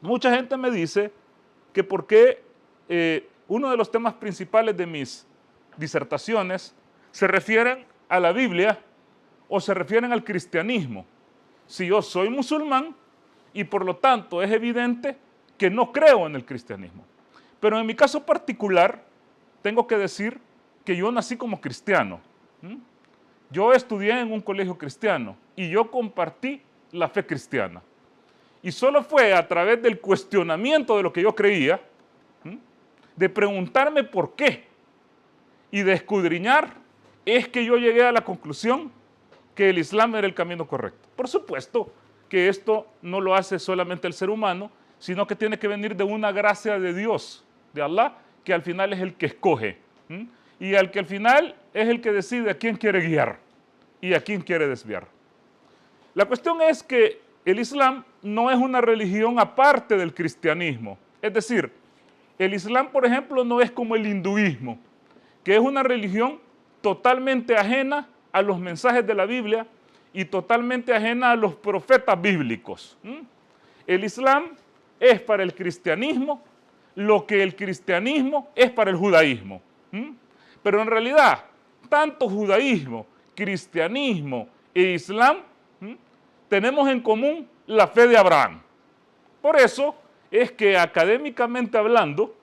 Mucha gente me dice que por qué uno de los temas principales de mis disertaciones se refieren a la Biblia o se refieren al cristianismo. Si yo soy musulmán y por lo tanto es evidente que no creo en el cristianismo. Pero en mi caso particular tengo que decir que yo nací como cristiano. Yo estudié en un colegio cristiano y yo compartí la fe cristiana. Y solo fue a través del cuestionamiento de lo que yo creía, de preguntarme por qué y de escudriñar, es que yo llegué a la conclusión que el Islam era el camino correcto. Por supuesto que esto no lo hace solamente el ser humano, sino que tiene que venir de una gracia de Dios, de Allah, que al final es el que escoge. Y al que al final es el que decide a quién quiere guiar y a quién quiere desviar. La cuestión es que el Islam no es una religión aparte del cristianismo. Es decir, el Islam, por ejemplo, no es como el hinduismo, que es una religión totalmente ajena a los mensajes de la Biblia y totalmente ajena a los profetas bíblicos. El Islam es para el cristianismo lo que el cristianismo es para el judaísmo. Pero en realidad, tanto judaísmo, cristianismo e Islam tenemos en común la fe de Abraham. Por eso es que académicamente hablando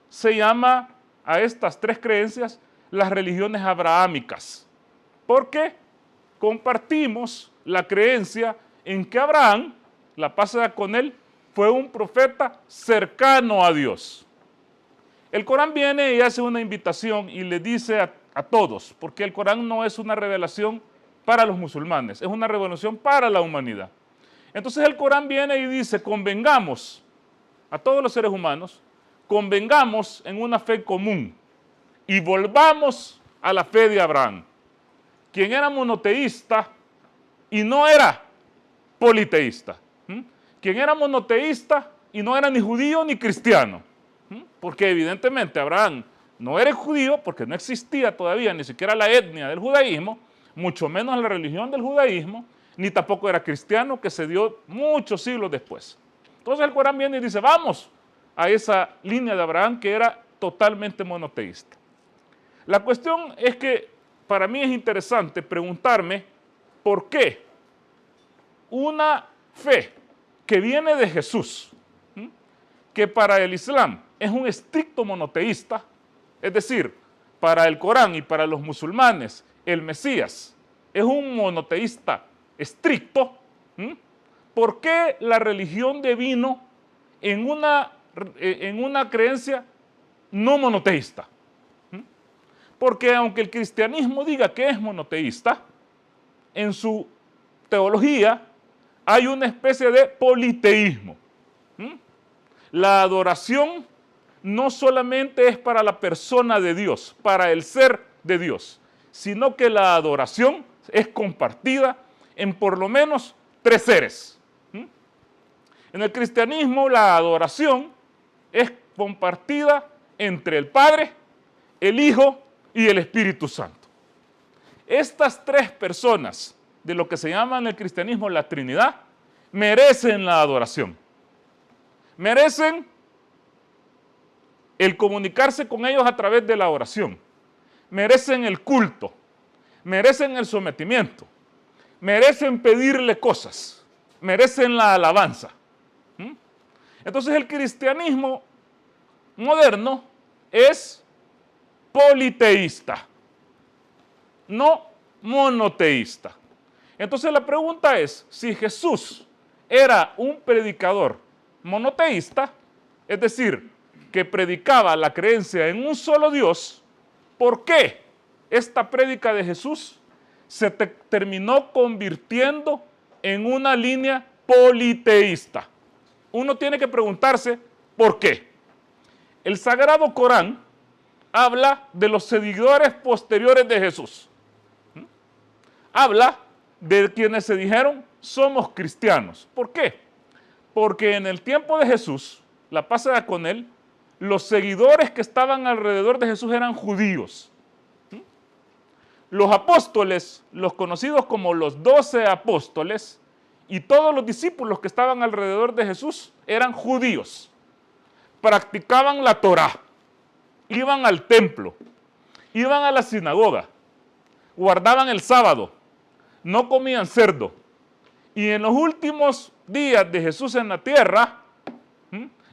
se llama a estas tres creencias las religiones abrahámicas, porque compartimos la creencia en que Abraham, la paz sea con él, fue un profeta cercano a Dios. El Corán viene y hace una invitación y le dice a todos, porque el Corán no es una revelación para los musulmanes, es una revelación para la humanidad. Entonces el Corán viene y dice, convengamos a todos los seres humanos, convengamos en una fe común y volvamos a la fe de Abraham, quien era monoteísta y no era politeísta, quien era monoteísta y no era ni judío ni cristiano, porque evidentemente Abraham no era judío porque no existía todavía ni siquiera la etnia del judaísmo, mucho menos la religión del judaísmo, ni tampoco era cristiano, que se dio muchos siglos después. Entonces el Corán viene y dice, vamos a esa línea de Abraham que era totalmente monoteísta. La cuestión es que para mí es interesante preguntarme por qué una fe que viene de Jesús, que para el Islam es un estricto monoteísta, es decir, para el Corán y para los musulmanes, el Mesías es un monoteísta estricto. ¿Por qué la religión devino en una creencia no monoteísta? Porque aunque el cristianismo diga que es monoteísta, en su teología hay una especie de politeísmo. La adoración no solamente es para la persona de Dios, para el ser de Dios, sino que la adoración es compartida en por lo menos tres seres. En el cristianismo la adoración es compartida entre el Padre, el Hijo y el Espíritu Santo. Estas tres personas de lo que se llama en el cristianismo la Trinidad merecen la adoración. Merecen el comunicarse con ellos a través de la oración. Merecen el culto. Merecen el sometimiento. Merecen pedirle cosas. Merecen la alabanza. Entonces el cristianismo moderno es politeísta, no monoteísta. Entonces la pregunta es, si Jesús era un predicador monoteísta, es decir, que predicaba la creencia en un solo Dios, ¿por qué esta prédica de Jesús se terminó convirtiendo en una línea politeísta? Uno tiene que preguntarse ¿por qué? El Sagrado Corán habla de los seguidores posteriores de Jesús. Habla de quienes se dijeron somos cristianos. ¿Por qué? Porque en el tiempo de Jesús, la paz sea con él, los seguidores que estaban alrededor de Jesús eran judíos. Los apóstoles, los conocidos como los 12 apóstoles, y todos los discípulos que estaban alrededor de Jesús eran judíos. Practicaban la Torá, iban al templo, iban a la sinagoga, guardaban el sábado, no comían cerdo. Y en los últimos días de Jesús en la tierra,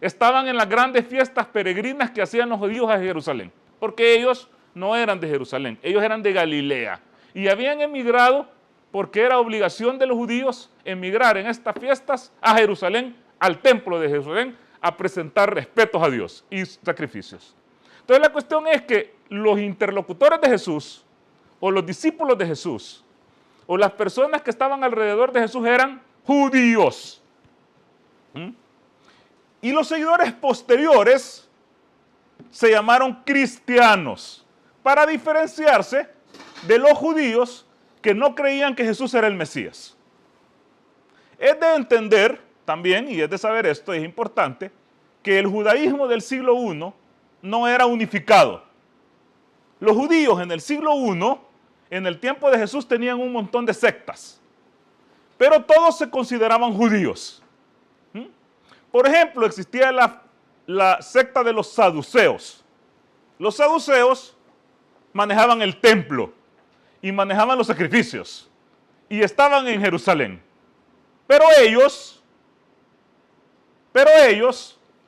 estaban en las grandes fiestas peregrinas que hacían los judíos a Jerusalén, porque ellos no eran de Jerusalén, ellos eran de Galilea y habían emigrado porque era obligación de los judíos emigrar en estas fiestas a Jerusalén, al templo de Jerusalén, a presentar respetos a Dios y sacrificios. Entonces la cuestión es que los interlocutores de Jesús o los discípulos de Jesús o las personas que estaban alrededor de Jesús eran judíos. Y los seguidores posteriores se llamaron cristianos, para diferenciarse de los judíos que no creían que Jesús era el Mesías. Es de entender también, y es de saber esto, es importante, que el judaísmo del siglo I no era unificado. Los judíos en el siglo I, en el tiempo de Jesús, tenían un montón de sectas, pero todos se consideraban judíos. Por ejemplo, existía la secta de los saduceos. Los saduceos manejaban el templo y manejaban los sacrificios y estaban en Jerusalén. Pero ellos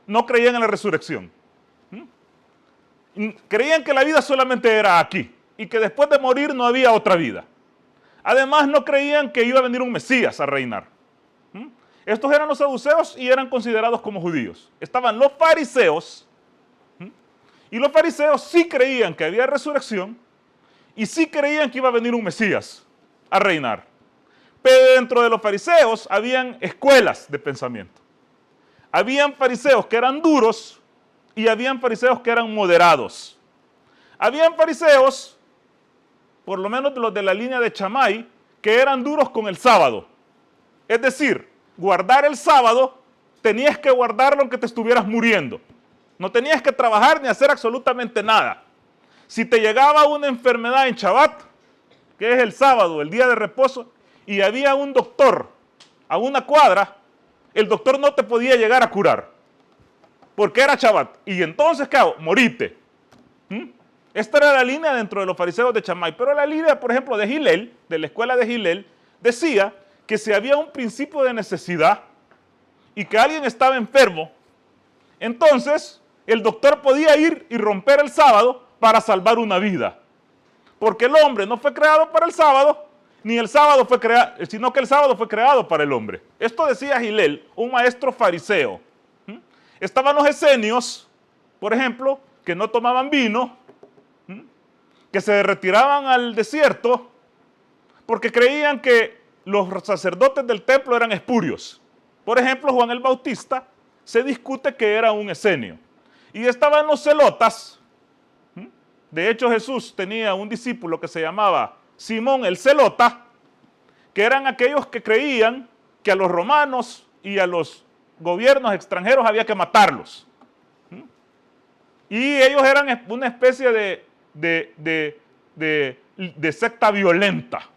no creían en la resurrección. Creían que la vida solamente era aquí y que después de morir no había otra vida. Además, no creían que iba a venir un Mesías a reinar. Estos eran los saduceos y eran considerados como judíos. Estaban los fariseos, y los fariseos sí creían que había resurrección y sí creían que iba a venir un Mesías a reinar. Pero dentro de los fariseos habían escuelas de pensamiento. Habían fariseos que eran duros y habían fariseos que eran moderados. Habían fariseos, por lo menos los de la línea de Chamay, que eran duros con el sábado. Es decir, guardar el sábado tenías que guardarlo aunque te estuvieras muriendo. No tenías que trabajar ni hacer absolutamente nada. Si te llegaba una enfermedad en Shabbat, que es el sábado, el día de reposo, y había un doctor a una cuadra, el doctor no te podía llegar a curar, porque era Shabbat. Y entonces, ¿qué hago? Morite. Esta era la línea dentro de los fariseos de Chamay. Pero la línea, por ejemplo, de Hillel, de la escuela de Hillel, decía que si había un principio de necesidad y que alguien estaba enfermo, entonces el doctor podía ir y romper el sábado para salvar una vida. Porque el hombre no fue creado para el sábado, ni el sábado fue creado, sino que el sábado fue creado para el hombre. Esto decía Hillel, un maestro fariseo. Estaban los esenios, por ejemplo, que no tomaban vino, que se retiraban al desierto porque creían que los sacerdotes del templo eran espurios. Por ejemplo, Juan el Bautista se discute que era un esenio. Y estaban los celotas. De hecho, Jesús tenía un discípulo que se llamaba Simón el Celota, que eran aquellos que creían que a los romanos y a los gobiernos extranjeros había que matarlos. Y ellos eran una especie de secta violenta.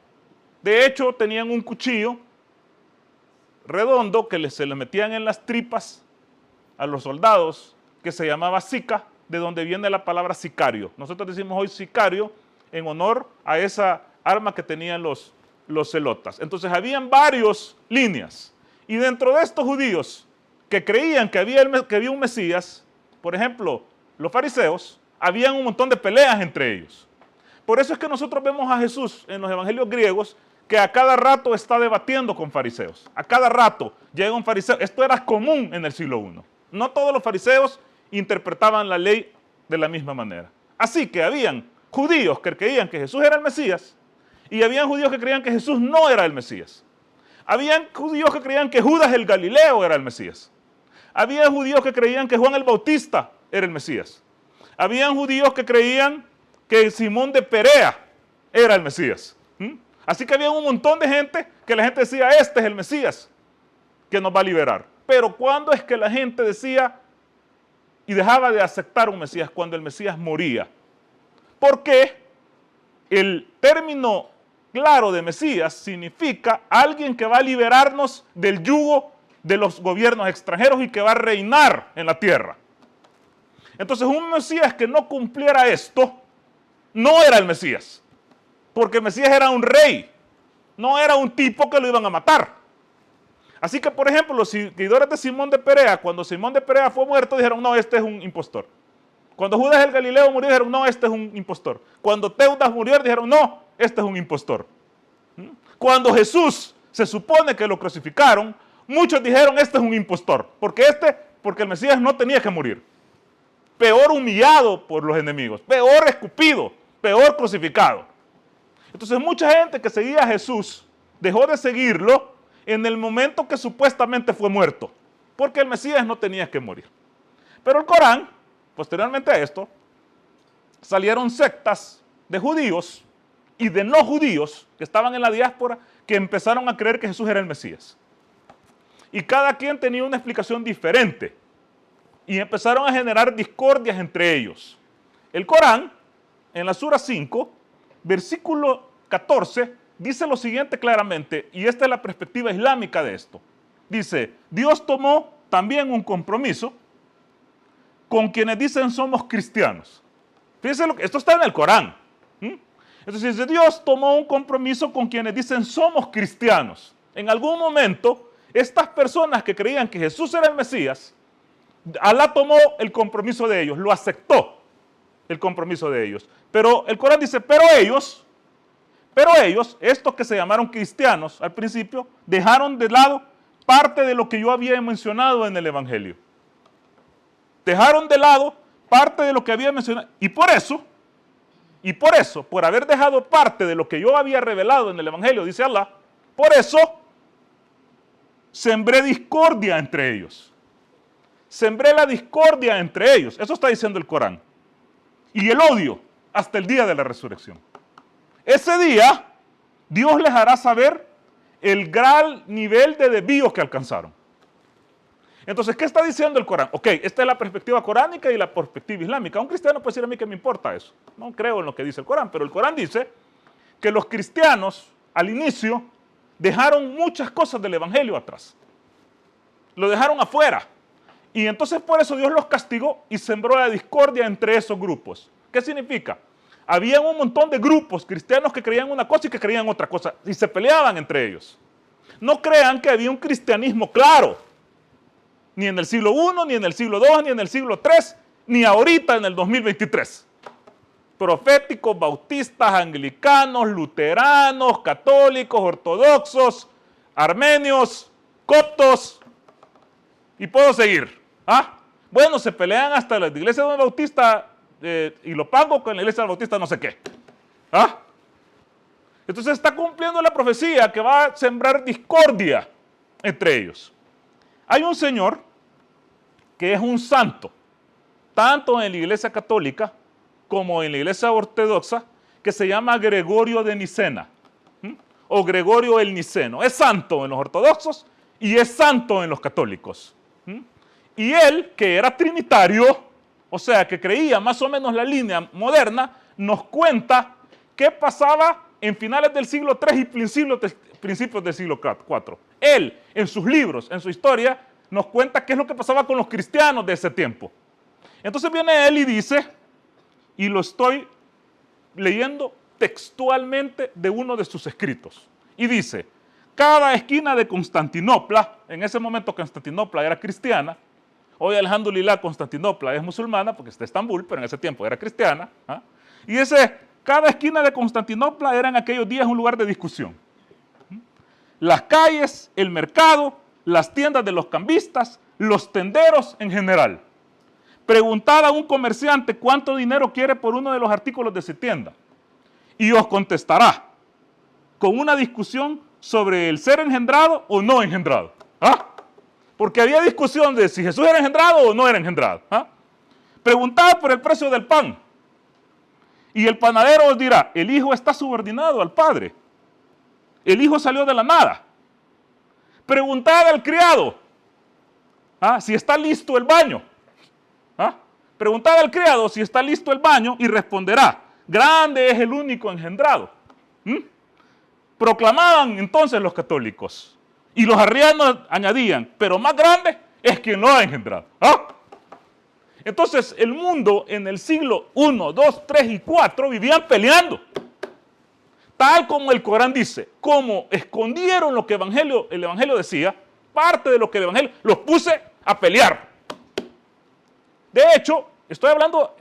De hecho, tenían un cuchillo redondo que se le metían en las tripas a los soldados, que se llamaba sica, de donde viene la palabra sicario. Nosotros decimos hoy sicario en honor a esa arma que tenían los celotas. Entonces habían varias líneas. Y dentro de estos judíos que creían que había un Mesías, por ejemplo, los fariseos, habían un montón de peleas entre ellos. Por eso es que nosotros vemos a Jesús en los evangelios griegos que a cada rato está debatiendo con fariseos. A cada rato llega un fariseo. Esto era común en el siglo I. No todos los fariseos interpretaban la ley de la misma manera. Así que habían judíos que creían que Jesús era el Mesías y habían judíos que creían que Jesús no era el Mesías. Habían judíos que creían que Judas el Galileo era el Mesías. Habían judíos que creían que Juan el Bautista era el Mesías. Habían judíos que creían que Simón de Perea era el Mesías. Así que había un montón de gente que la gente decía, este es el Mesías que nos va a liberar. Pero ¿cuándo es que la gente decía, y dejaba de aceptar un Mesías cuando el Mesías moría. Porque el término claro de Mesías significa alguien que va a liberarnos del yugo de los gobiernos extranjeros y que va a reinar en la tierra. Entonces, un Mesías que no cumpliera esto, no era el Mesías. Porque el Mesías era un rey, no era un tipo que lo iban a matar. Así que, por ejemplo, los seguidores de Simón de Perea, cuando Simón de Perea fue muerto, dijeron, no, este es un impostor. Cuando Judas el Galileo murió, dijeron, no, este es un impostor. Cuando Teudas murió, dijeron, no, este es un impostor. Cuando Jesús se supone que lo crucificaron, muchos dijeron, este es un impostor. Porque el Mesías no tenía que morir. Peor humillado por los enemigos, peor escupido, peor crucificado. Entonces mucha gente que seguía a Jesús dejó de seguirlo en el momento que supuestamente fue muerto, porque el Mesías no tenía que morir. Pero el Corán, posteriormente a esto, salieron sectas de judíos y de no judíos que estaban en la diáspora que empezaron a creer que Jesús era el Mesías. Y cada quien tenía una explicación diferente. Y empezaron a generar discordias entre ellos. El Corán, en la Sura 5, versículo 14, dice lo siguiente claramente, y esta es la perspectiva islámica de esto. Dice, Dios tomó también un compromiso con quienes dicen somos cristianos. Fíjense, esto está en el Corán. Entonces dice, Dios tomó un compromiso con quienes dicen somos cristianos. En algún momento, estas personas que creían que Jesús era el Mesías, Alá tomó el compromiso de ellos, lo aceptó, el compromiso de ellos. Pero el Corán dice, pero ellos, estos que se llamaron cristianos al principio, dejaron de lado parte de lo que yo había mencionado en el Evangelio. Dejaron de lado parte de lo que había mencionado. Y por eso, por haber dejado parte de lo que yo había revelado en el Evangelio, dice Alá, por eso sembré discordia entre ellos. Sembré la discordia entre ellos. Eso está diciendo el Corán. Y el odio hasta el día de la resurrección. Ese día, Dios les hará saber el gran nivel de desvío que alcanzaron. Entonces, ¿qué está diciendo el Corán? Ok, esta es la perspectiva coránica y la perspectiva islámica. Un cristiano puede decir a mí que me importa eso. No creo en lo que dice el Corán, pero el Corán dice que los cristianos, al inicio, dejaron muchas cosas del Evangelio atrás. Lo dejaron afuera. Y entonces por eso Dios los castigó y sembró la discordia entre esos grupos. ¿Qué significa? Había un montón de grupos cristianos que creían una cosa y que creían otra cosa y se peleaban entre ellos. No crean que había un cristianismo claro, ni en el siglo I, ni en el siglo II, ni en el siglo III, ni ahorita en el 2023. Proféticos, bautistas, anglicanos, luteranos, católicos, ortodoxos, armenios, coptos, y puedo seguir. Bueno, se pelean hasta la iglesia de un bautista y lo pago con la iglesia del bautista no sé qué. Entonces está cumpliendo la profecía que va a sembrar discordia entre ellos. Hay un señor que es un santo, tanto en la iglesia católica como en la iglesia ortodoxa, que se llama Gregorio de Nicena, o Gregorio el Niceno. Es santo en los ortodoxos y es santo en los católicos. Y él, que era trinitario, o sea, que creía más o menos la línea moderna, nos cuenta qué pasaba en finales del siglo III y principios del siglo IV. Él, en sus libros, en su historia, nos cuenta qué es lo que pasaba con los cristianos de ese tiempo. Entonces viene él y dice, y lo estoy leyendo textualmente de uno de sus escritos, y dice, cada esquina de Constantinopla, en ese momento Constantinopla era cristiana, hoy alhamdulillah Constantinopla es musulmana porque está Estambul, pero en ese tiempo era cristiana, y cada esquina de Constantinopla era en aquellos días un lugar de discusión. Las calles, el mercado, las tiendas de los cambistas, los tenderos en general. Preguntad a un comerciante cuánto dinero quiere por uno de los artículos de su tienda y os contestará con una discusión sobre el ser engendrado o no engendrado. Porque había discusión de si Jesús era engendrado o no era engendrado. Preguntad por el precio del pan y el panadero os dirá, el hijo está subordinado al padre. El hijo salió de la nada. Preguntad al criado si está listo el baño. Preguntad al criado si está listo el baño y responderá, grande es el único engendrado. Proclamaban entonces los católicos. Y los arrianos añadían, pero más grande es quien lo ha engendrado. ¿Ah? Entonces el mundo en el siglo I, II, III y IV vivían peleando. Tal como el Corán dice, como escondieron lo que el Evangelio decía, parte de lo que el Evangelio, los puse a pelear. De hecho,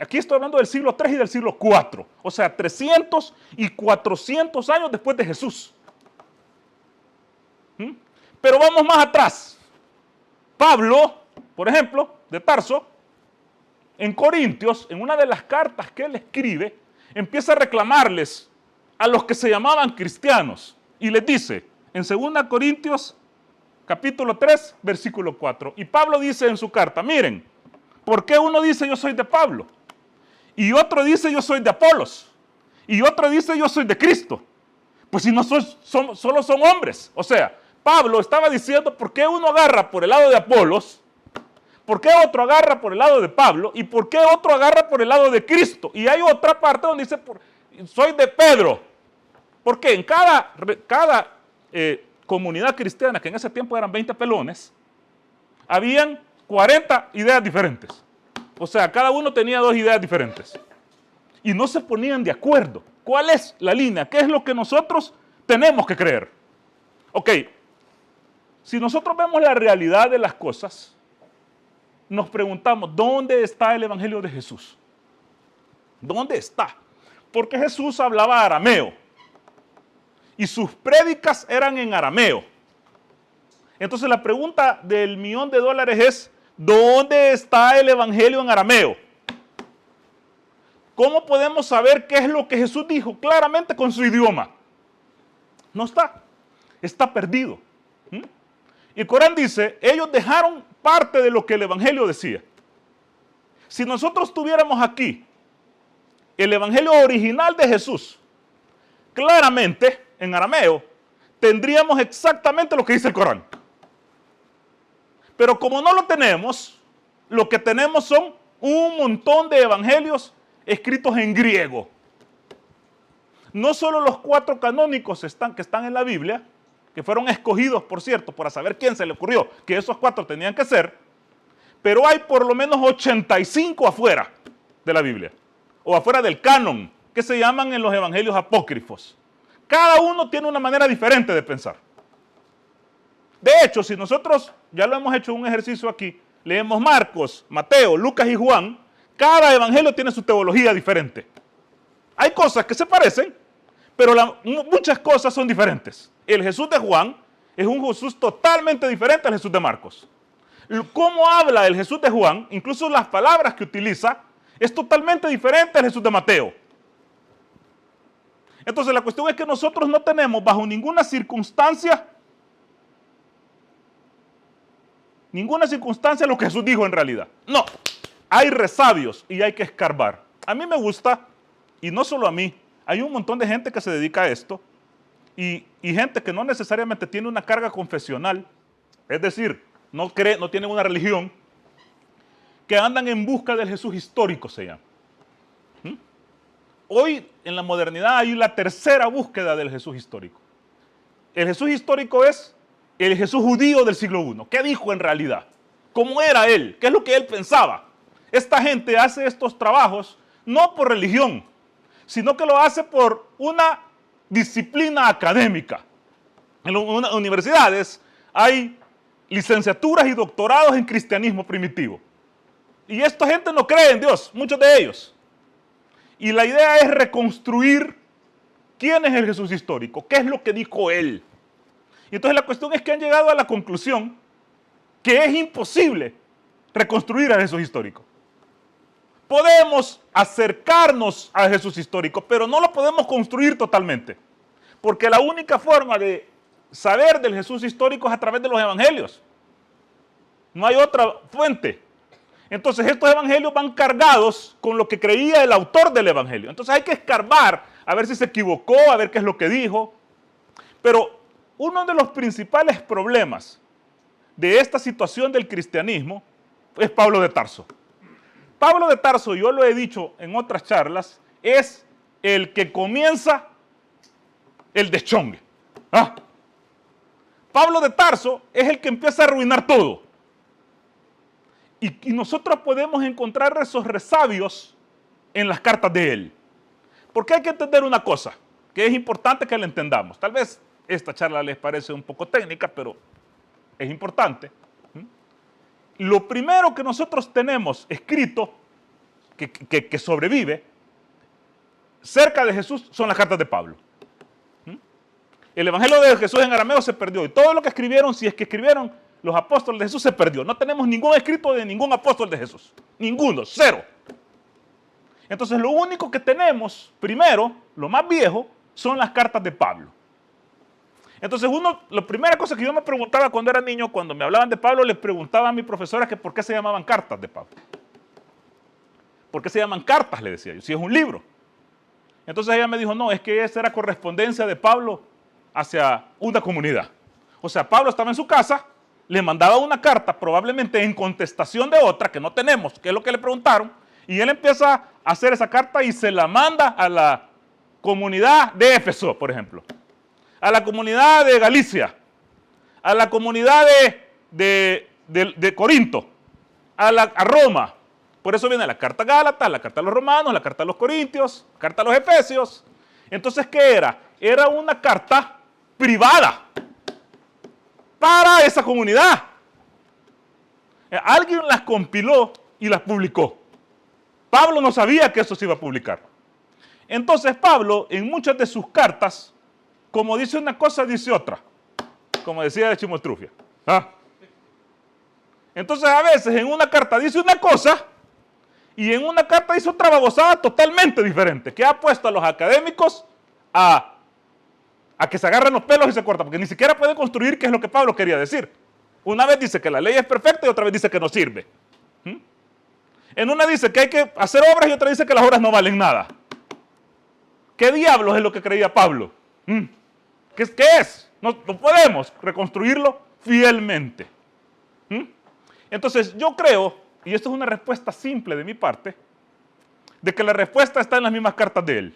aquí estoy hablando del siglo III y del siglo IV, o sea, 300 y 400 años después de Jesús. Pero vamos más atrás. Pablo, por ejemplo, de Tarso, en Corintios, en una de las cartas que él escribe, empieza a reclamarles a los que se llamaban cristianos y les dice, en 2 Corintios capítulo 3, versículo 4, y Pablo dice en su carta, miren, ¿por qué uno dice yo soy de Pablo? Y otro dice yo soy de Apolos, y otro dice yo soy de Cristo. Pues si no solo son hombres. O sea, Pablo estaba diciendo, ¿por qué uno agarra por el lado de Apolos? ¿Por qué otro agarra por el lado de Pablo? ¿Y por qué otro agarra por el lado de Cristo? Y hay otra parte donde dice, soy de Pedro. Porque en cada comunidad cristiana, que en ese tiempo eran 20 pelones, habían 40 ideas diferentes. O sea, cada uno tenía 2 ideas diferentes. Y no se ponían de acuerdo. ¿Cuál es la línea? ¿Qué es lo que nosotros tenemos que creer? Ok, si nosotros vemos la realidad de las cosas, nos preguntamos, ¿dónde está el Evangelio de Jesús? ¿Dónde está? Porque Jesús hablaba arameo y sus prédicas eran en arameo. Entonces la pregunta del $1.000.000 es, ¿dónde está el Evangelio en arameo? ¿Cómo podemos saber qué es lo que Jesús dijo claramente con su idioma? No está perdido. Y el Corán dice, ellos dejaron parte de lo que el Evangelio decía. Si nosotros tuviéramos aquí el Evangelio original de Jesús, claramente, en arameo, tendríamos exactamente lo que dice el Corán. Pero como no lo tenemos, lo que tenemos son un montón de evangelios escritos en griego. No solo los 4 canónicos que están en la Biblia, que fueron escogidos, por cierto, para saber quién se le ocurrió que esos 4 tenían que ser, pero hay por lo menos 85 afuera de la Biblia, o afuera del canon, que se llaman en los evangelios apócrifos. Cada uno tiene una manera diferente de pensar. De hecho, si nosotros, ya lo hemos hecho un ejercicio aquí, leemos Marcos, Mateo, Lucas y Juan, cada evangelio tiene su teología diferente. Hay cosas que se parecen, pero muchas cosas son diferentes. El Jesús de Juan es un Jesús totalmente diferente al Jesús de Marcos. Cómo habla el Jesús de Juan, incluso las palabras que utiliza, es totalmente diferente al Jesús de Mateo. Entonces la cuestión es que nosotros no tenemos bajo ninguna circunstancia lo que Jesús dijo en realidad. No, hay resabios y hay que escarbar. A mí me gusta, y no solo a mí, hay un montón de gente que se dedica a esto, y gente que no necesariamente tiene una carga confesional, es decir, no tienen una religión, que andan en busca del Jesús histórico, se llama. Hoy, en la modernidad, hay la tercera búsqueda del Jesús histórico. El Jesús histórico es el Jesús judío del siglo I. ¿Qué dijo en realidad? ¿Cómo era él? ¿Qué es lo que él pensaba? Esta gente hace estos trabajos no por religión, sino que lo hace por una disciplina académica. En las universidades hay licenciaturas y doctorados en cristianismo primitivo. Y esta gente no cree en Dios, muchos de ellos. Y la idea es reconstruir quién es el Jesús histórico, qué es lo que dijo él. Y entonces la cuestión es que han llegado a la conclusión que es imposible reconstruir a Jesús histórico. Podemos acercarnos a Jesús histórico, pero no lo podemos construir totalmente. Porque la única forma de saber del Jesús histórico es a través de los evangelios. No hay otra fuente. Entonces estos evangelios van cargados con lo que creía el autor del evangelio. Entonces hay que escarbar a ver si se equivocó, a ver qué es lo que dijo. Pero uno de los principales problemas de esta situación del cristianismo es Pablo de Tarso. Pablo de Tarso, yo lo he dicho en otras charlas, es el que comienza el deschongue. ¿Ah? Pablo de Tarso es el que empieza a arruinar todo. Y nosotros podemos encontrar esos resabios en las cartas de él. Porque hay que entender una cosa, que es importante que la entendamos. Tal vez esta charla les parece un poco técnica, pero es importante. Lo primero que nosotros tenemos escrito, que sobrevive, cerca de Jesús, son las cartas de Pablo. El evangelio de Jesús en arameo se perdió. Y todo lo que escribieron, si es que escribieron los apóstoles de Jesús, se perdió. No tenemos ningún escrito de ningún apóstol de Jesús. Ninguno, cero. Entonces lo único que tenemos, primero, lo más viejo, son las cartas de Pablo. Entonces la primera cosa que yo me preguntaba cuando era niño, cuando me hablaban de Pablo, le preguntaba a mi profesora que por qué se llamaban cartas de Pablo. ¿Por qué se llaman cartas? Le decía yo, si es un libro. Entonces ella me dijo, no, es que esa era correspondencia de Pablo hacia una comunidad. O sea, Pablo estaba en su casa, le mandaba una carta, probablemente en contestación de otra que no tenemos, que es lo que le preguntaron, y él empieza a hacer esa carta y se la manda a la comunidad de Éfeso, por ejemplo, a la comunidad de Galicia, a la comunidad de Corinto, a Roma. Por eso viene la carta a Gálatas, la carta a los romanos, la carta a los corintios, la carta a los efesios. Entonces, ¿qué era? Era una carta privada para esa comunidad. Alguien las compiló y las publicó. Pablo no sabía que eso se iba a publicar. Entonces Pablo, en muchas de sus cartas, como dice una cosa, dice otra. Como decía de Chimotrufia. ¿Ah? Entonces a veces en una carta dice una cosa y en una carta dice otra babosada totalmente diferente, que ha puesto a los académicos a que se agarren los pelos y se cortan, porque ni siquiera pueden construir qué es lo que Pablo quería decir. Una vez dice que la ley es perfecta y otra vez dice que no sirve. En una dice que hay que hacer obras y otra dice que las obras no valen nada. ¿Qué diablos es lo que creía Pablo? ¿Qué es? No podemos reconstruirlo fielmente. Entonces yo creo, y esto es una respuesta simple de mi parte, de que la respuesta está en las mismas cartas de él.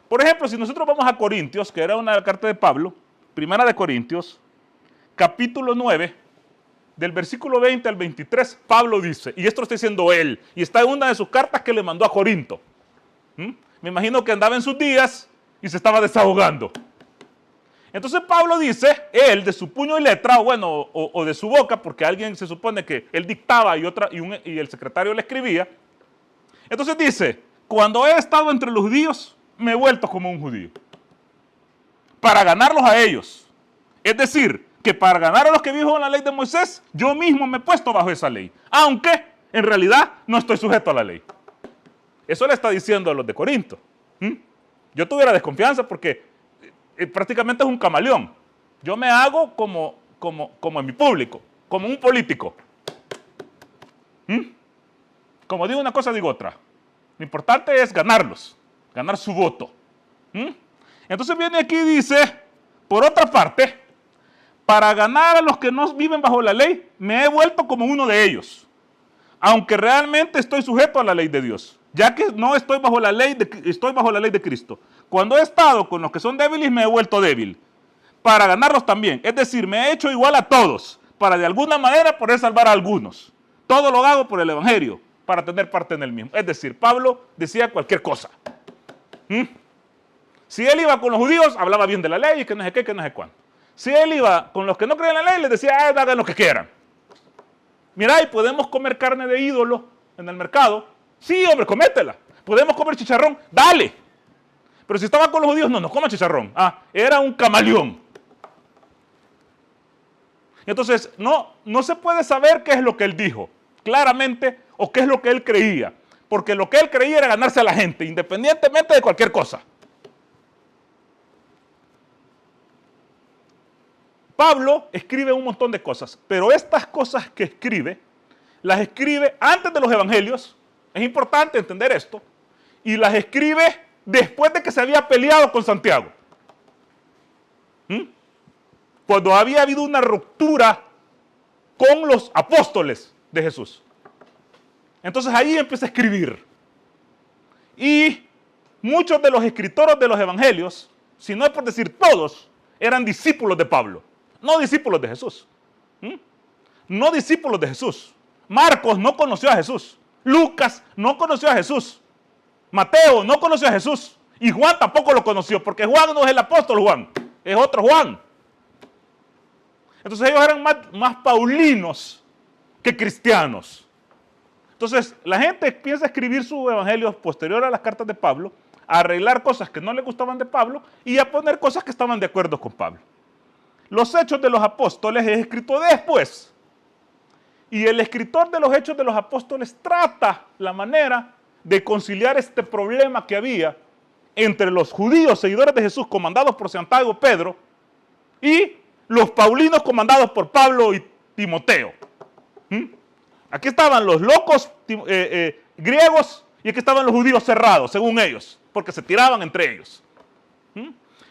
Por ejemplo, si nosotros vamos a Corintios, que era una carta de Pablo, primera de Corintios, capítulo 9, del versículo 20 al 23, Pablo dice, y esto lo está diciendo él, y está en una de sus cartas que le mandó a Corinto. Me imagino que andaba en sus días y se estaba desahogando. Entonces Pablo dice, él de su puño y letra, o de su boca, porque alguien se supone que él dictaba y el secretario le escribía. Entonces dice, cuando he estado entre los judíos, me he vuelto como un judío, para ganarlos a ellos. Es decir, que para ganar a los que viven en la ley de Moisés, yo mismo me he puesto bajo esa ley, aunque en realidad no estoy sujeto a la ley. Eso le está diciendo a los de Corinto. Yo tuviera desconfianza porque prácticamente es un camaleón. Yo me hago como en mi público, como un político. Como digo una cosa, digo otra. Lo importante es ganarlos, ganar su voto. Entonces viene aquí y dice, por otra parte, para ganar a los que no viven bajo la ley, me he vuelto como uno de ellos, aunque realmente estoy sujeto a la ley de Dios, ya que no estoy bajo la ley, estoy bajo la ley de Cristo. Cuando he estado con los que son débiles, me he vuelto débil, para ganarlos también. Es decir, me he hecho igual a todos, para de alguna manera poder salvar a algunos. Todo lo hago por el evangelio, para tener parte en el mismo. Es decir, Pablo decía cualquier cosa. Si él iba con los judíos, hablaba bien de la ley y que no sé qué, que no sé cuánto. Si él iba con los que no creían en la ley, les decía, hagan lo que quieran. Mira, y podemos comer carne de ídolo en el mercado. Sí, hombre, cométela. Podemos comer chicharrón, dale. Pero si estaba con los judíos, no coma chicharrón. Era un camaleón. Entonces, no se puede saber qué es lo que él dijo claramente o qué es lo que él creía. Porque lo que él creía era ganarse a la gente, independientemente de cualquier cosa. Pablo escribe un montón de cosas, pero estas cosas que escribe, las escribe antes de los evangelios, es importante entender esto, y las escribe después de que se había peleado con Santiago. Cuando había habido una ruptura con los apóstoles de Jesús. Entonces ahí empieza a escribir. Y muchos de los escritores de los evangelios, si no es por decir todos, eran discípulos de Pablo, no discípulos de Jesús. No discípulos de Jesús. Marcos no conoció a Jesús. Lucas no conoció a Jesús. Mateo no conoció a Jesús. Y Juan tampoco lo conoció, porque Juan no es el apóstol Juan, es otro Juan. Entonces ellos eran más paulinos que cristianos. Entonces la gente piensa escribir su evangelio posterior a las cartas de Pablo, a arreglar cosas que no le gustaban de Pablo y a poner cosas que estaban de acuerdo con Pablo. Los Hechos de los Apóstoles es escrito después. Y el escritor de los Hechos de los Apóstoles trata la manera de conciliar este problema que había entre los judíos seguidores de Jesús comandados por Santiago, Pedro, y los paulinos comandados por Pablo y Timoteo. Aquí estaban los locos griegos y aquí estaban los judíos cerrados, según ellos, porque se tiraban entre ellos.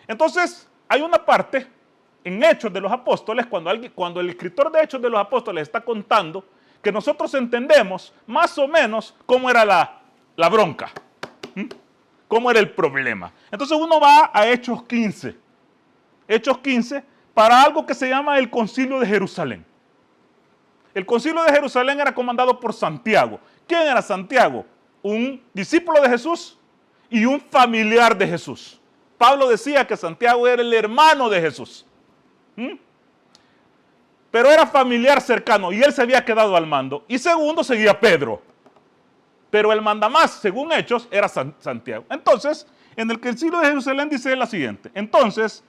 Entonces, hay una parte en Hechos de los Apóstoles, cuando el escritor de Hechos de los Apóstoles está contando, que nosotros entendemos más o menos cómo era la bronca, cómo era el problema. Entonces uno va a Hechos 15. Hechos 15 para algo que se llama el Concilio de Jerusalén. El Concilio de Jerusalén era comandado por Santiago. ¿Quién era Santiago? Un discípulo de Jesús y un familiar de Jesús. Pablo decía que Santiago era el hermano de Jesús. Pero era familiar cercano y él se había quedado al mando. Y segundo seguía Pedro. Pero el mandamás, según Hechos, era Santiago. Entonces, en el Concilio de Jerusalén dice la siguiente. Entonces,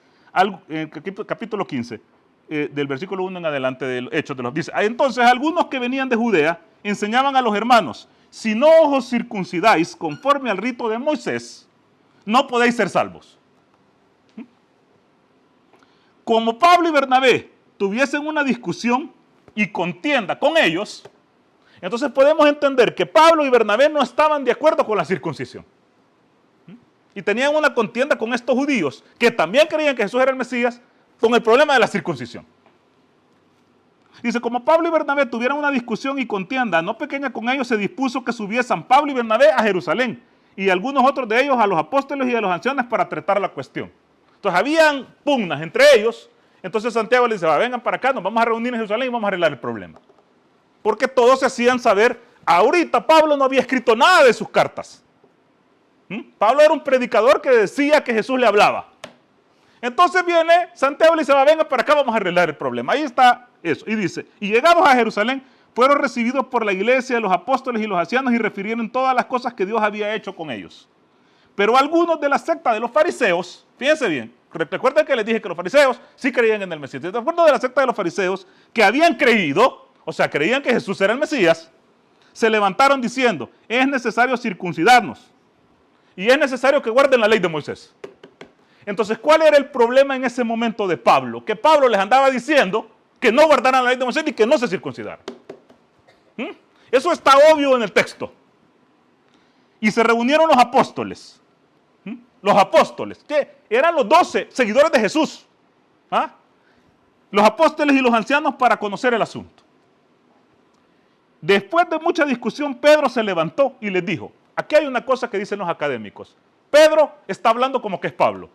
en capítulo 15, del versículo 1 en adelante del Hechos de los... Dice, entonces algunos que venían de Judea enseñaban a los hermanos, si no os circuncidáis conforme al rito de Moisés, no podéis ser salvos. Como Pablo y Bernabé tuviesen una discusión y contienda con ellos, entonces podemos entender que Pablo y Bernabé no estaban de acuerdo con la circuncisión. Y tenían una contienda con estos judíos que también creían que Jesús era el Mesías con el problema de la circuncisión. Dice, como Pablo y Bernabé tuvieran una discusión y contienda no pequeña con ellos, se dispuso que subiesen Pablo y Bernabé a Jerusalén y algunos otros de ellos a los apóstoles y a los ancianos para tratar la cuestión. Entonces habían pugnas entre ellos. Entonces Santiago les dice, vengan para acá, nos vamos a reunir en Jerusalén y vamos a arreglar el problema. Porque todos se hacían saber, ahorita Pablo no había escrito nada de sus cartas. Pablo era un predicador que decía que Jesús le hablaba. Entonces viene Santiago y le dice, vengan para acá, vamos a arreglar el problema. Ahí está eso. Y dice, y llegados a Jerusalén, fueron recibidos por la iglesia, los apóstoles y los ancianos y refirieron todas las cosas que Dios había hecho con ellos. Pero algunos de la secta de los fariseos, fíjense bien, recuerden que les dije que los fariseos sí creían en el Mesías. De acuerdo de la secta de los fariseos que habían creído, o sea, creían que Jesús era el Mesías, se levantaron diciendo, es necesario circuncidarnos y es necesario que guarden la ley de Moisés. Entonces, ¿cuál era el problema en ese momento de Pablo? Que Pablo les andaba diciendo que no guardaran la ley de Moisés y que no se circuncidaran. Eso está obvio en el texto. Y se reunieron los apóstoles. Los apóstoles, que eran los 12 seguidores de Jesús. Los apóstoles y los ancianos para conocer el asunto. Después de mucha discusión, Pedro se levantó y les dijo, aquí hay una cosa que dicen los académicos. Pedro está hablando como que es Pablo.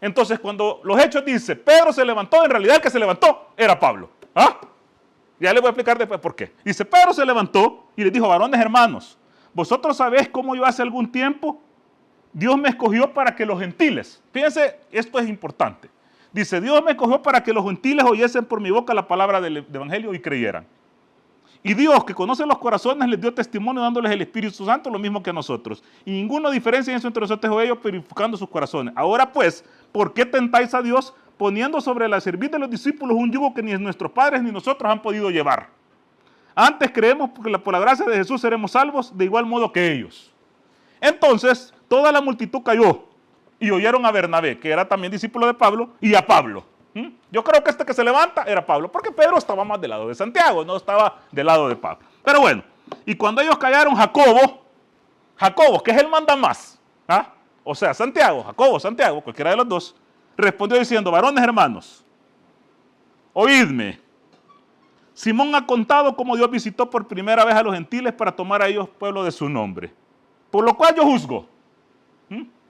Entonces, cuando los Hechos dice, Pedro se levantó, en realidad el que se levantó era Pablo. Ya les voy a explicar después por qué. Dice, Pedro se levantó y les dijo, varones hermanos, vosotros sabéis cómo yo hace algún tiempo Dios me escogió para que los gentiles, fíjense, esto es importante. Dice, Dios me escogió para que los gentiles oyesen por mi boca la palabra del evangelio y creyeran. Y Dios, que conoce los corazones, les dio testimonio dándoles el Espíritu Santo, lo mismo que a nosotros. Y ninguna diferencia en eso entre nosotros o ellos, purificando sus corazones. Ahora pues, ¿por qué tentáis a Dios poniendo sobre la cerviz de los discípulos un yugo que ni nuestros padres ni nosotros han podido llevar? Antes creemos que por la gracia de Jesús seremos salvos de igual modo que ellos. Entonces, toda la multitud cayó y oyeron a Bernabé, que era también discípulo de Pablo, y a Pablo. Yo creo que este que se levanta era Pablo, porque Pedro estaba más del lado de Santiago, no estaba del lado de Pablo. Pero bueno, y cuando ellos callaron, Jacobo, que es el mandamás, o sea, Santiago, cualquiera de los dos, respondió diciendo, varones hermanos, oídme, Simón ha contado cómo Dios visitó por primera vez a los gentiles para tomar a ellos pueblo de su nombre. Por lo cual yo juzgo.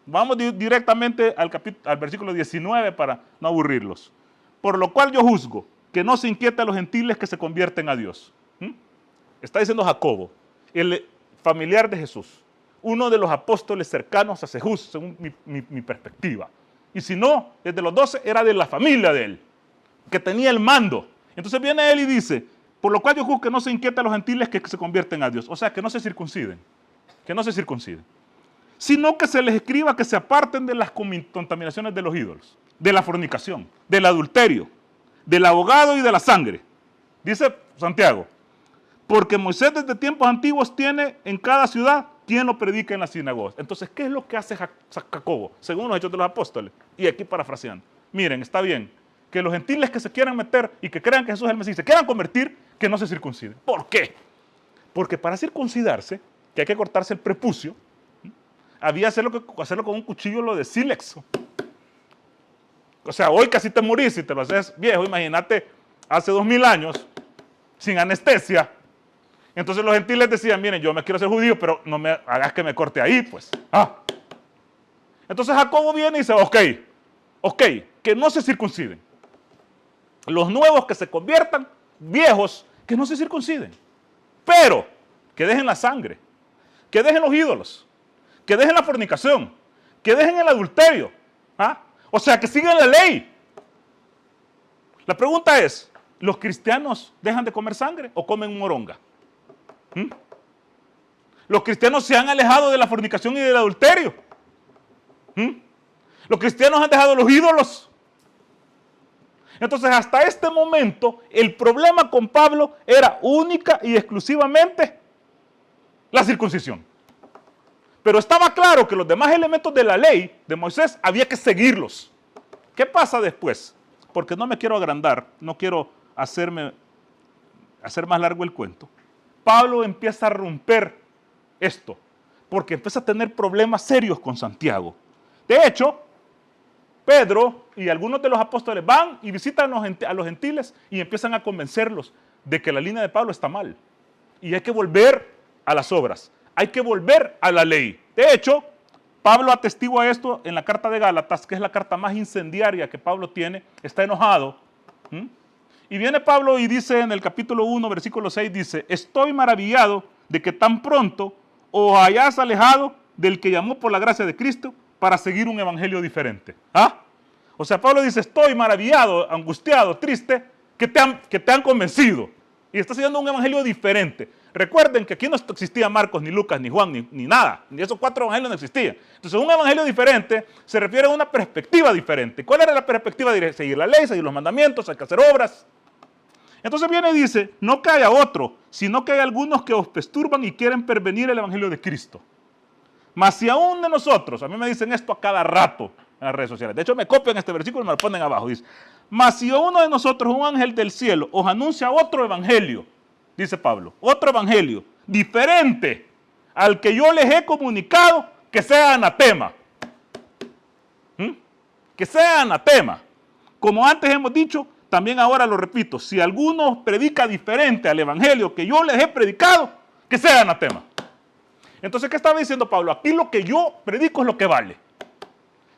Vamos directamente al versículo 19 para no aburrirlos. Por lo cual yo juzgo que no se inquieta a los gentiles que se convierten a Dios. Está diciendo Jacobo, el familiar de Jesús, uno de los apóstoles cercanos a Jesús, según mi perspectiva. Y si no, desde los 12 era de la familia de él, que tenía el mando. Entonces viene él y dice, por lo cual yo juzgo que no se inquieta a los gentiles que se convierten a Dios. O sea, que no se circunciden, sino que se les escriba que se aparten de las contaminaciones de los ídolos, de la fornicación, del adulterio, del abogado y de la sangre. Dice Santiago, porque Moisés desde tiempos antiguos tiene en cada ciudad quien lo predica en las sinagogas. Entonces, ¿qué es lo que hace Jacobo, según los Hechos de los Apóstoles? Y aquí parafraseando. Miren, está bien que los gentiles que se quieran meter y que crean que Jesús es el Mesías, se quieran convertir, que no se circunciden. ¿Por qué? Porque para circuncidarse, que hay que cortarse el prepucio, había hacerlo con un cuchillo lo de sílex. O sea, hoy casi te morís si te lo haces viejo. Imagínate, hace 2000 años, sin anestesia. Entonces los gentiles decían, miren, yo me quiero ser judío, pero no me hagas que me corte ahí, pues. Entonces Jacobo viene y dice, ok, que no se circunciden. Los nuevos que se conviertan, viejos, que no se circunciden. Pero que dejen la sangre, que dejen los ídolos, que dejen la fornicación, que dejen el adulterio. O sea, que sigan la ley. La pregunta es, ¿los cristianos dejan de comer sangre o comen moronga? Los cristianos se han alejado de la fornicación y del adulterio. Los cristianos han dejado los ídolos. Entonces, hasta este momento, el problema con Pablo era única y exclusivamente la circuncisión. Pero estaba claro que los demás elementos de la ley de Moisés había que seguirlos. ¿Qué pasa después? Porque no me quiero agrandar, no quiero hacer más largo el cuento. Pablo empieza a romper esto, porque empieza a tener problemas serios con Santiago. De hecho, Pedro y algunos de los apóstoles van y visitan a los gentiles y empiezan a convencerlos de que la línea de Pablo está mal. Y hay que volver a las obras, hay que volver a la ley. De hecho, Pablo atestigua esto en la carta de Gálatas, que es la carta más incendiaria que Pablo tiene, está enojado. Y viene Pablo y dice en el capítulo 1, versículo 6, dice, estoy maravillado de que tan pronto os hayáis alejado del que llamó por la gracia de Cristo para seguir un evangelio diferente. O sea, Pablo dice, estoy maravillado, angustiado, triste, que te han convencido. Y está siguiendo un evangelio diferente. Recuerden que aquí no existía Marcos, ni Lucas, ni Juan, ni nada. Ni esos 4 evangelios no existían. Entonces, un evangelio diferente se refiere a una perspectiva diferente. ¿Cuál era la perspectiva? De seguir la ley, seguir los mandamientos, hay que hacer obras. Entonces viene y dice, no que haya otro, sino que hay algunos que os perturban y quieren pervenir el evangelio de Cristo. Mas si aún de nosotros, a mí me dicen esto a cada rato en las redes sociales. De hecho, me copian este versículo y me lo ponen abajo. Dice, mas si a uno de nosotros, un ángel del cielo, os anuncia otro evangelio, dice Pablo, otro evangelio, diferente al que yo les he comunicado, que sea anatema. Que sea anatema. Como antes hemos dicho, también ahora lo repito, si alguno predica diferente al evangelio que yo les he predicado, que sea anatema. Entonces, ¿qué estaba diciendo Pablo? Aquí lo que yo predico es lo que vale.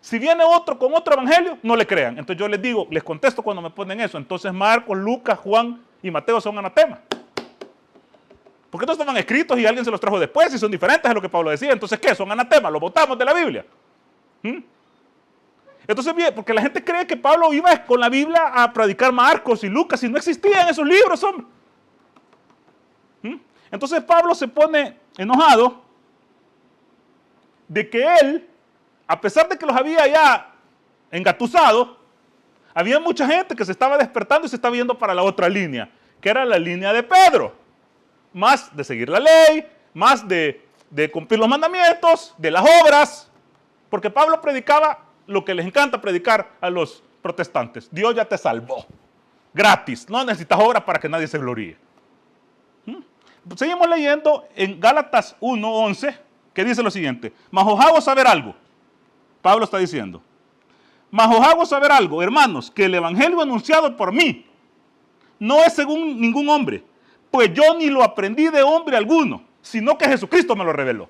Si viene otro con otro evangelio, no le crean. Entonces yo les digo, les contesto cuando me ponen eso. Entonces Marcos, Lucas, Juan y Mateo son anatema. Porque no estaban escritos y alguien se los trajo después y son diferentes a lo que Pablo decía. Entonces, ¿qué? Son anatema, los botamos de la Biblia. Entonces, bien, porque la gente cree que Pablo iba con la Biblia a predicar Marcos y Lucas y no existían esos libros, hombre. Entonces Pablo se pone enojado de que él, a pesar de que los había ya engatusado, había mucha gente que se estaba despertando y se estaba yendo para la otra línea, que era la línea de Pedro. Más de seguir la ley, más de cumplir los mandamientos, de las obras, porque Pablo predicaba lo que les encanta predicar a los protestantes. Dios ya te salvó, gratis, no necesitas obras para que nadie se gloríe. Seguimos leyendo en Gálatas 1:11, que dice lo siguiente, mas os hago saber algo. Pablo está diciendo, mas os hago saber algo, hermanos, que el evangelio anunciado por mí no es según ningún hombre, pues yo ni lo aprendí de hombre alguno, sino que Jesucristo me lo reveló.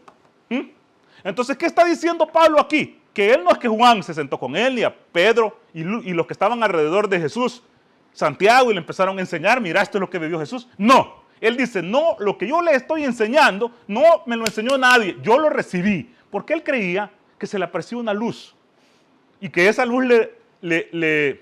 Entonces, ¿qué está diciendo Pablo aquí? Que él no es que Juan se sentó con él, ni a Pedro y los que estaban alrededor de Jesús, Santiago, y le empezaron a enseñar, mira, esto es lo que vivió Jesús. No, él dice, no, lo que yo le estoy enseñando, no me lo enseñó nadie, yo lo recibí, porque él creía que se le apareció una luz, y que esa luz le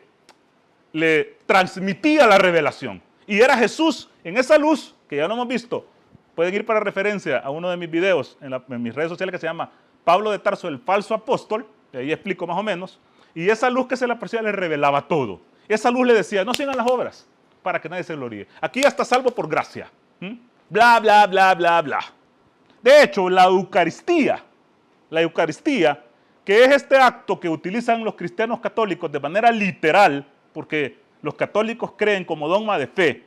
transmitía la revelación. Y era Jesús en esa luz, que ya lo hemos visto. Pueden ir para referencia a uno de mis videos en mis redes sociales que se llama Pablo de Tarso, el falso apóstol, que ahí explico más o menos. Y esa luz que se le aparecía le revelaba todo. Esa luz le decía, no sigan las obras para que nadie se gloríe. Aquí ya está salvo por gracia. Bla, bla, bla, bla, bla. De hecho, la Eucaristía, que es este acto que utilizan los cristianos católicos de manera literal, porque los católicos creen como dogma de fe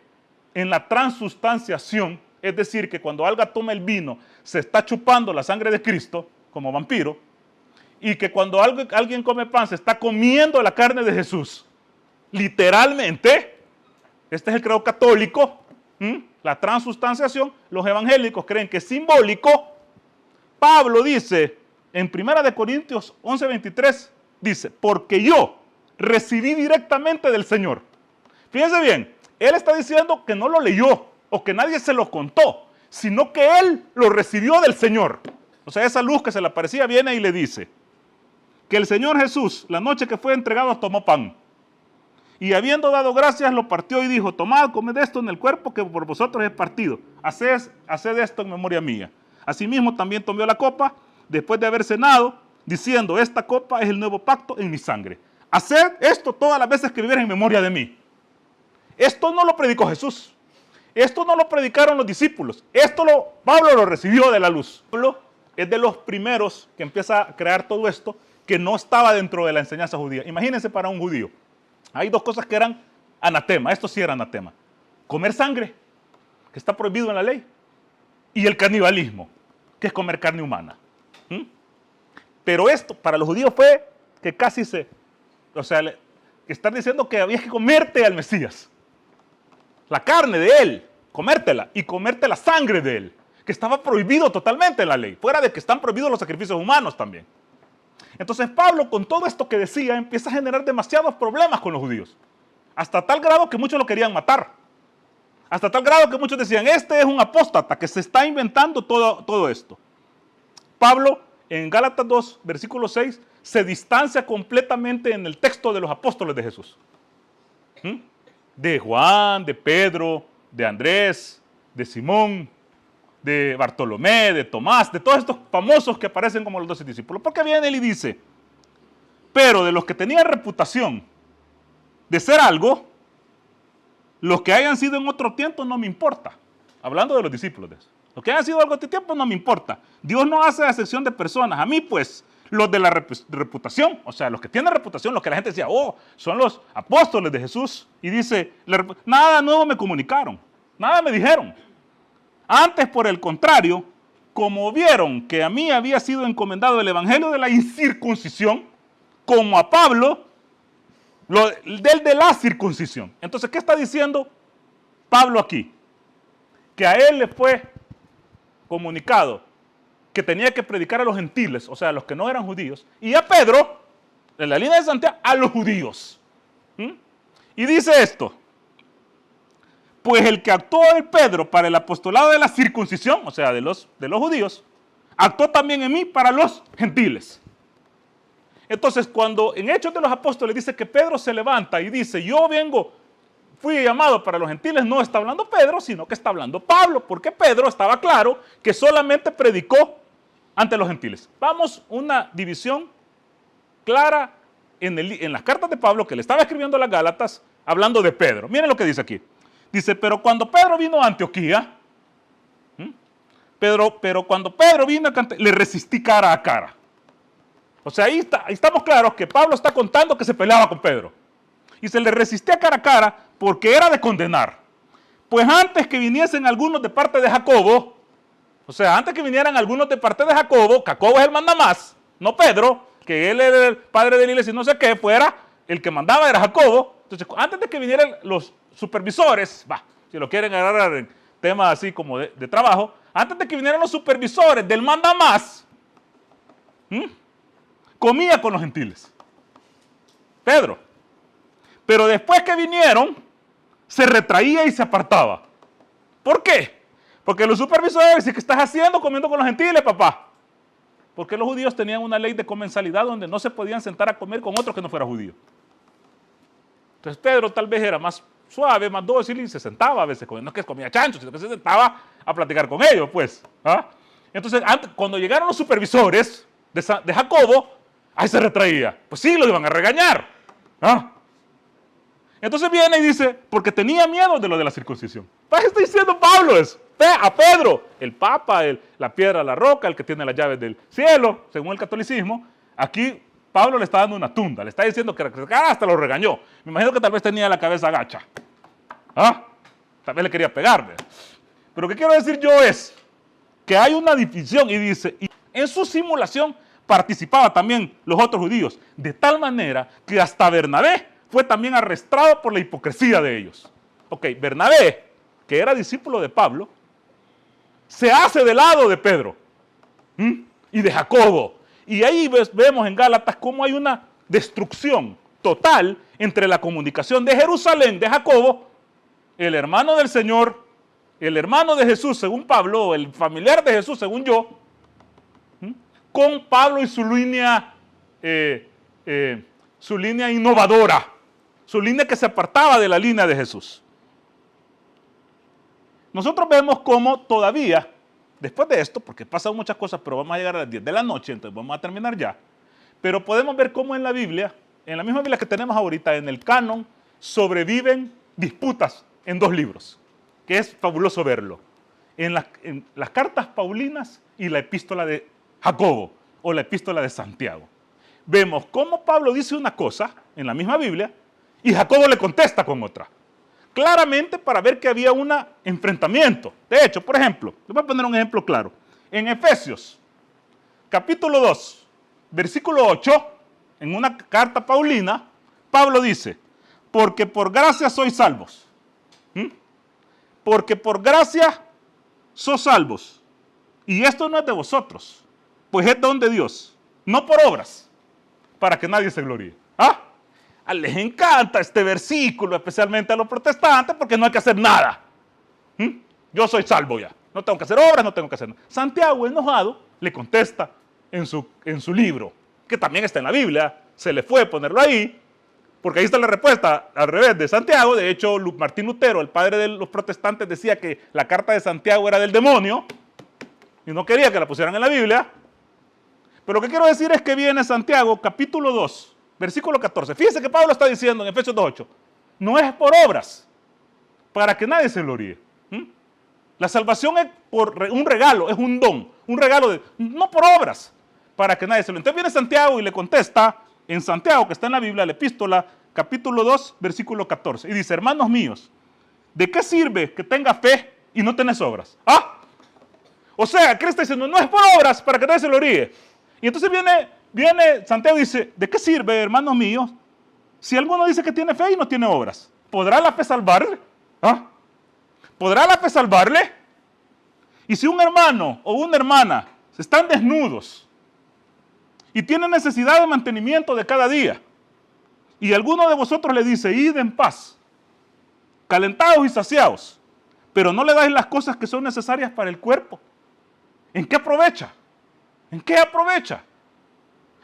en la transustanciación, es decir, que cuando alguien toma el vino, se está chupando la sangre de Cristo, como vampiro, y que cuando alguien come pan, se está comiendo la carne de Jesús. Literalmente, este es el credo católico, la transustanciación. Los evangélicos creen que es simbólico. Pablo dice, en 1 Corintios 11:23, dice, porque yo recibí directamente del Señor. Fíjense bien, él está diciendo que no lo leyó, o que nadie se lo contó, sino que él lo recibió del Señor. O sea, esa luz que se le aparecía viene y le dice que el Señor Jesús, la noche que fue entregado, tomó pan. Y habiendo dado gracias, lo partió y dijo, tomad, comed esto en el cuerpo que por vosotros es partido. Haced esto en memoria mía. Asimismo también tomó la copa, después de haber cenado, diciendo, esta copa es el nuevo pacto en mi sangre. Haced esto todas las veces que vivieran en memoria de mí. Esto no lo predicó Jesús. Esto no lo predicaron los discípulos. Pablo lo recibió de la luz. Pablo es de los primeros que empieza a crear todo esto que no estaba dentro de la enseñanza judía. Imagínense para un judío. Hay dos cosas que eran anatema. Esto sí era anatema. Comer sangre, que está prohibido en la ley. Y el canibalismo, que es comer carne humana. Pero esto para los judíos fue que casi que están diciendo que había que comerte al Mesías. La carne de él, comértela, y comerte la sangre de él, que estaba prohibido totalmente en la ley, fuera de que están prohibidos los sacrificios humanos también. Entonces Pablo, con todo esto que decía, empieza a generar demasiados problemas con los judíos, hasta tal grado que muchos lo querían matar, hasta tal grado que muchos decían, este es un apóstata que se está inventando todo esto. Pablo, en Gálatas 2, versículo 6, se distancia completamente en el texto de los apóstoles de Jesús. De Juan, de Pedro, de Andrés, de Simón, de Bartolomé, de Tomás, de todos estos famosos que aparecen como los 12 discípulos. Porque viene él y dice, pero de los que tenían reputación de ser algo, los que hayan sido en otro tiempo no me importa. Hablando de los discípulos de eso. Los que hayan sido en otro tiempo no me importa. Dios no hace excepción de personas. A mí pues, los de la reputación, o sea, los que tienen reputación, los que la gente decía, son los apóstoles de Jesús. Y dice, nada nuevo me comunicaron, nada me dijeron. Antes, por el contrario, como vieron que a mí había sido encomendado el evangelio de la incircuncisión, como a Pablo, del de la circuncisión. Entonces, ¿qué está diciendo Pablo aquí? Que a él le fue comunicado que tenía que predicar a los gentiles, o sea, a los que no eran judíos, y a Pedro, en la línea de Santiago, a los judíos. Y dice esto, pues el que actuó en Pedro para el apostolado de la circuncisión, o sea, de los judíos, actuó también en mí para los gentiles. Entonces, cuando en Hechos de los Apóstoles dice que Pedro se levanta y dice, fui llamado para los gentiles, no está hablando Pedro, sino que está hablando Pablo, porque Pedro estaba claro que solamente predicó ante los gentiles. Vamos, una división clara en las cartas de Pablo que le estaba escribiendo a las Gálatas, hablando de Pedro. Miren lo que dice aquí. Dice, pero cuando Pedro vino a Antioquía, pero cuando Pedro vino le resistí cara a cara. O sea, ahí estamos claros que Pablo está contando que se peleaba con Pedro. Y se le resistía cara a cara porque era de condenar. Pues antes que viniesen algunos de parte de Jacobo, o sea, antes que vinieran algunos de parte de Jacobo es el mandamás, no Pedro, que él era el padre de la iglesia y no sé qué, fuera, el que mandaba era Jacobo. Entonces, antes de que vinieran los supervisores, si lo quieren agarrar en temas así como de trabajo, antes de que vinieran los supervisores del mandamás, comía con los gentiles. Pedro. Pero después que vinieron, se retraía y se apartaba. ¿Por qué? Porque los supervisores dicen, ¿qué estás haciendo comiendo con los gentiles, papá? Porque los judíos tenían una ley de comensalidad donde no se podían sentar a comer con otro que no fuera judío. Entonces Pedro tal vez era más suave, más dócil y se sentaba a veces, no es que comía chancho, sino que se sentaba a platicar con ellos, pues. Entonces, cuando llegaron los supervisores de Jacobo, ahí se retraía. Pues sí, lo iban a regañar. Entonces viene y dice, porque tenía miedo de lo de la circuncisión. ¿Para qué está diciendo Pablo eso? A Pedro, el Papa, la piedra, la roca, el que tiene las llaves del cielo, según el catolicismo. Aquí Pablo le está dando una tunda, le está diciendo que hasta lo regañó. Me imagino que tal vez tenía la cabeza agacha. Tal vez le quería pegarle. Pero lo que quiero decir yo es que hay una división y dice, y en su simulación participaban también los otros judíos, de tal manera que hasta Bernabé fue también arrestado por la hipocresía de ellos. Ok, Bernabé, que era discípulo de Pablo, se hace del lado de Pedro y de Jacobo. Y ahí vemos en Gálatas cómo hay una destrucción total entre la comunicación de Jerusalén, de Jacobo, el hermano del Señor, el hermano de Jesús, según Pablo, el familiar de Jesús, según yo, con Pablo y su línea innovadora, su línea que se apartaba de la línea de Jesús. Nosotros vemos cómo todavía, después de esto, porque pasan muchas cosas, pero vamos a llegar a las 10 de la noche, entonces vamos a terminar ya, pero podemos ver cómo en la Biblia, en la misma Biblia que tenemos ahorita, en el canon, sobreviven disputas en 2 libros, que es fabuloso verlo. En las cartas paulinas y la epístola de Jacobo, o la epístola de Santiago. Vemos cómo Pablo dice una cosa en la misma Biblia y Jacobo le contesta con otra. Claramente para ver que había un enfrentamiento. De hecho, por ejemplo, les voy a poner un ejemplo claro. En Efesios, capítulo 2, versículo 8, en una carta paulina, Pablo dice, porque por gracia sois salvos. Porque por gracia sois salvos. Y esto no es de vosotros, pues es don de Dios, no por obras, para que nadie se gloríe. Les encanta este versículo, especialmente a los protestantes, porque no hay que hacer nada. Yo soy salvo ya, no tengo que hacer obras, no tengo que hacer nada. Santiago, enojado, le contesta en su libro, que también está en la Biblia, se le fue ponerlo ahí, porque ahí está la respuesta al revés de Santiago. De hecho, Martín Lutero, el padre de los protestantes, decía que la carta de Santiago era del demonio, y no quería que la pusieran en la Biblia. Pero lo que quiero decir es que viene Santiago, capítulo 2, versículo 14. Fíjense que Pablo está diciendo en Efesios 2:8, no es por obras, para que nadie se gloríe. La salvación es por un regalo, es un don, un regalo no por obras, para que nadie se gloríe. Entonces viene Santiago y le contesta en Santiago, que está en la Biblia, la epístola, capítulo 2, versículo 14. Y dice, hermanos míos, ¿de qué sirve que tengas fe y no tenés obras? O sea, Cristo está diciendo, no es por obras, para que nadie se gloríe. Y entonces viene Santiago y dice, ¿de qué sirve, hermanos míos, si alguno dice que tiene fe y no tiene obras? ¿Podrá la fe salvarle? ¿Podrá la fe salvarle? Y si un hermano o una hermana están desnudos y tienen necesidad de mantenimiento de cada día, y alguno de vosotros le dice, id en paz, calentados y saciados, pero no le dais las cosas que son necesarias para el cuerpo, ¿en qué aprovecha? ¿En qué aprovecha?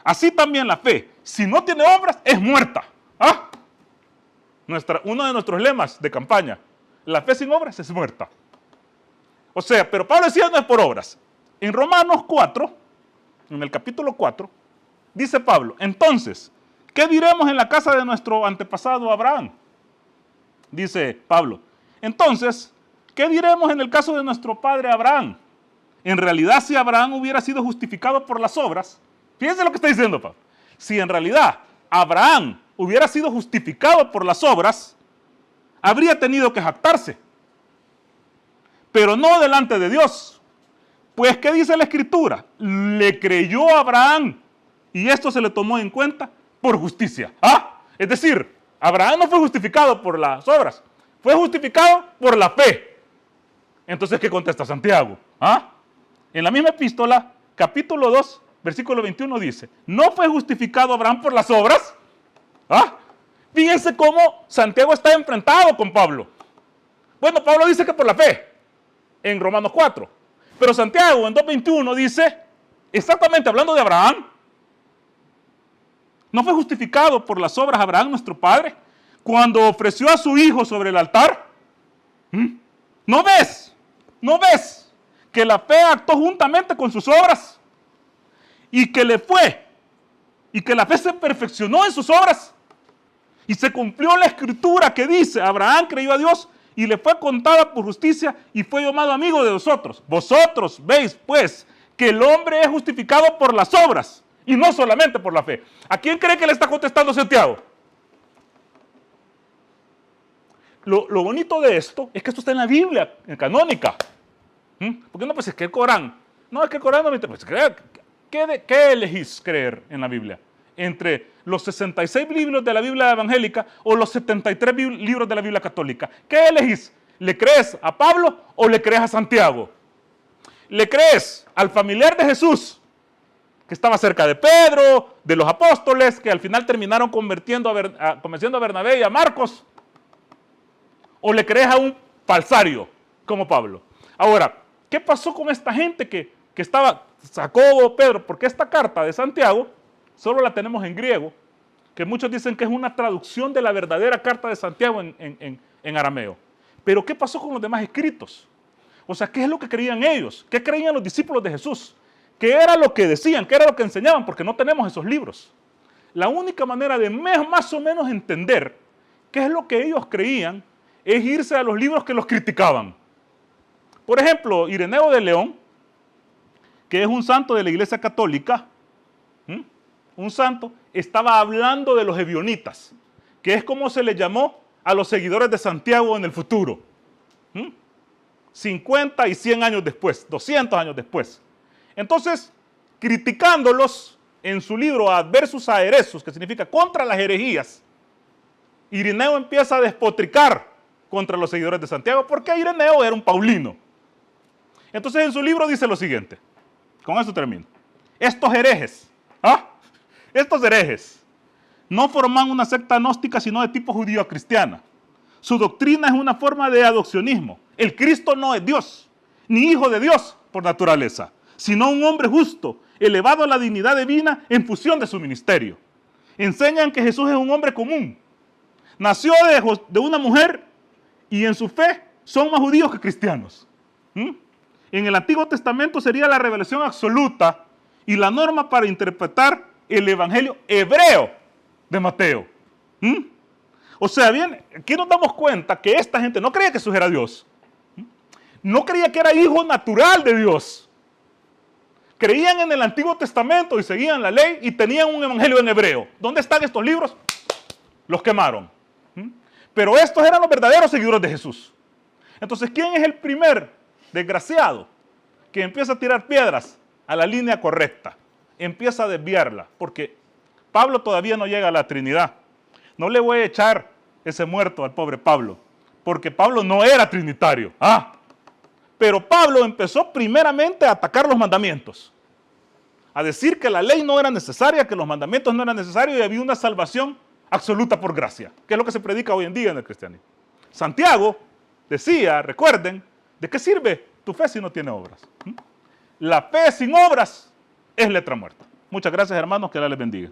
Así también la fe, si no tiene obras, es muerta. Uno de nuestros lemas de campaña, la fe sin obras es muerta. O sea, pero Pablo decía no es por obras. En Romanos 4, en el capítulo 4, dice Pablo, entonces, ¿qué diremos en la casa de nuestro antepasado Abraham? Dice Pablo, entonces, ¿qué diremos en el caso de nuestro padre Abraham? En realidad, si Abraham hubiera sido justificado por las obras, fíjense lo que está diciendo Pablo, si en realidad Abraham hubiera sido justificado por las obras, habría tenido que jactarse, pero no delante de Dios. Pues, ¿qué dice la Escritura? Le creyó a Abraham y esto se le tomó en cuenta por justicia. Es decir, Abraham no fue justificado por las obras, Fue justificado por la fe. Entonces, ¿qué contesta Santiago? En la misma epístola, capítulo 2, versículo 21 dice, ¿no fue justificado Abraham por las obras? Fíjense cómo Santiago está enfrentado con Pablo. Bueno, Pablo dice que por la fe, en Romanos 4. Pero Santiago en 2.21 dice, exactamente hablando de Abraham, ¿no fue justificado por las obras Abraham nuestro padre cuando ofreció a su hijo sobre el altar? ¿No ves? ¿No ves que la fe actuó juntamente con sus obras? Y que le fue, y que la fe se perfeccionó en sus obras. Y se cumplió la escritura que dice, Abraham creyó a Dios y le fue contada por justicia y fue llamado amigo de nosotros. Vosotros veis, pues, que el hombre es justificado por las obras y no solamente por la fe. ¿A quién cree que le está contestando Santiago? Lo bonito de esto es que esto está en la Biblia, en canónica. Porque no, pues es que el Corán. No, es que el Corán no me interesa. ¿Qué elegís creer en la Biblia? Entre los 66 libros de la Biblia evangélica o los 73 libros de la Biblia católica. ¿Qué elegís? ¿Le crees a Pablo o le crees a Santiago? ¿Le crees al familiar de Jesús, que estaba cerca de Pedro, de los apóstoles, que al final terminaron convenciendo a Bernabé y a Marcos? ¿O le crees a un falsario como Pablo? Ahora, ¿qué pasó con esta gente que estaba, Jacobo, Pedro? Porque esta carta de Santiago solo la tenemos en griego, que muchos dicen que es una traducción de la verdadera carta de Santiago en arameo. Pero ¿qué pasó con los demás escritos? O sea, ¿qué es lo que creían ellos? ¿Qué creían los discípulos de Jesús? ¿Qué era lo que decían? ¿Qué era lo que enseñaban? Porque no tenemos esos libros. La única manera de más o menos entender qué es lo que ellos creían es irse a los libros que los criticaban. Por ejemplo, Ireneo de León, que es un santo de la Iglesia Católica, un santo, estaba hablando de los ebionitas, que es como se le llamó a los seguidores de Santiago en el futuro. 50 y 100 años después, 200 años después. Entonces, criticándolos en su libro Adversus a Heresus, que significa contra las herejías, Ireneo empieza a despotricar contra los seguidores de Santiago, porque Ireneo era un paulino. Entonces en su libro dice lo siguiente, con eso termino. Estos herejes no forman una secta gnóstica sino de tipo judío-cristiana. Su doctrina es una forma de adopcionismo. El Cristo no es Dios, ni hijo de Dios por naturaleza, sino un hombre justo, elevado a la dignidad divina en función de su ministerio. Enseñan que Jesús es un hombre común. Nació de una mujer y en su fe son más judíos que cristianos. En el Antiguo Testamento sería la revelación absoluta y la norma para interpretar el evangelio hebreo de Mateo. O sea, bien, aquí nos damos cuenta que esta gente no creía que Jesús era Dios. No creía que era hijo natural de Dios. Creían en el Antiguo Testamento y seguían la ley y tenían un evangelio en hebreo. ¿Dónde están estos libros? Los quemaron. Pero estos eran los verdaderos seguidores de Jesús. Entonces, ¿quién es el primer desgraciado que empieza a tirar piedras a la línea correcta? Empieza a desviarla, porque Pablo todavía no llega a la Trinidad. No le voy a echar ese muerto al pobre Pablo, porque Pablo no era trinitario. Pero Pablo empezó primeramente a atacar los mandamientos, a decir que la ley no era necesaria, que los mandamientos no eran necesarios y había una salvación absoluta por gracia, que es lo que se predica hoy en día en el cristianismo. Santiago decía, recuerden, ¿de qué sirve tu fe si no tiene obras? La fe sin obras es letra muerta. Muchas gracias, hermanos, que Dios les bendiga.